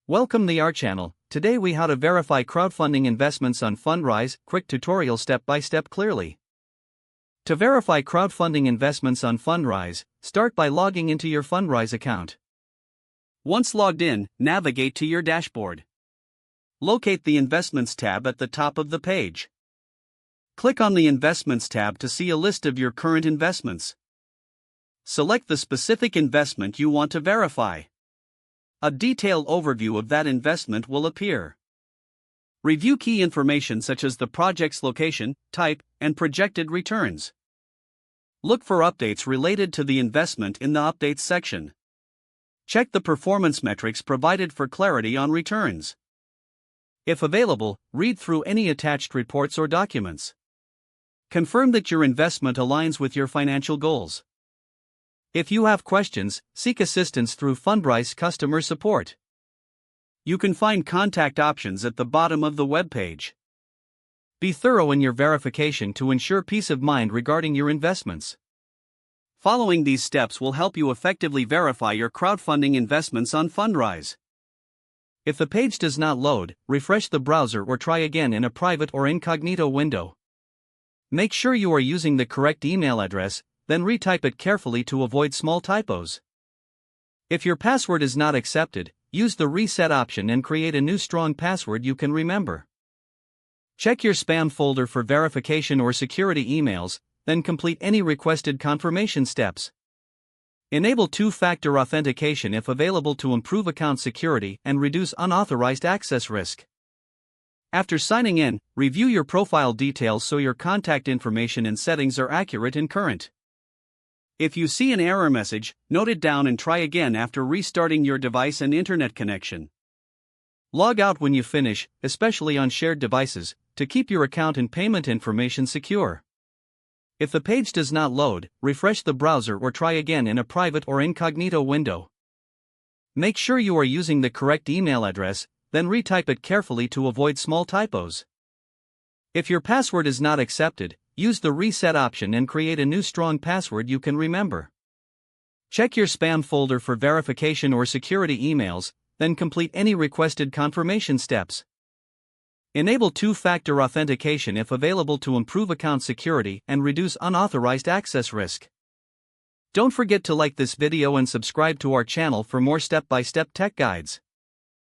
Welcome to our channel. Today we how to verify crowdfunding investments on Fundrise, quick tutorial step by step clearly. To verify crowdfunding investments on Fundrise, start by logging into your Fundrise account. Once logged in, navigate to your dashboard. Locate the Investments tab at the top of the page. Click on the Investments tab to see a list of your current investments. Select the specific investment you want to verify. A detailed overview of that investment will appear. Review key information such as the project's location, type, and projected returns. Look for updates related to the investment in the Updates section. Check the performance metrics provided for clarity on returns. If available, read through any attached reports or documents. Confirm that your investment aligns with your financial goals. If you have questions, seek assistance through Fundrise customer support. You can find contact options at the bottom of the web page. Be thorough in your verification to ensure peace of mind regarding your investments. Following these steps will help you effectively verify your crowdfunding investments on Fundrise. If the page does not load, refresh the browser or try again in a private or incognito window. Make sure you are using the correct email address, then retype it carefully to avoid small typos. If your password is not accepted, use the reset option and create a new strong password you can remember. Check your spam folder for verification or security emails, then complete any requested confirmation steps. Enable two-factor authentication if available to improve account security and reduce unauthorized access risk. After signing in, review your profile details so your contact information and settings are accurate and current. If you see an error message, note it down and try again after restarting your device and internet connection. Log out when you finish, especially on shared devices, to keep your account and payment information secure. If the page does not load, refresh the browser or try again in a private or incognito window. Make sure you are using the correct email address, then retype it carefully to avoid small typos. If your password is not accepted, use the reset option and create a new strong password you can remember. Check your spam folder for verification or security emails, then complete any requested confirmation steps. Enable two-factor authentication if available to improve account security and reduce unauthorized access risk. Don't forget to like this video and subscribe to our channel for more step-by-step tech guides.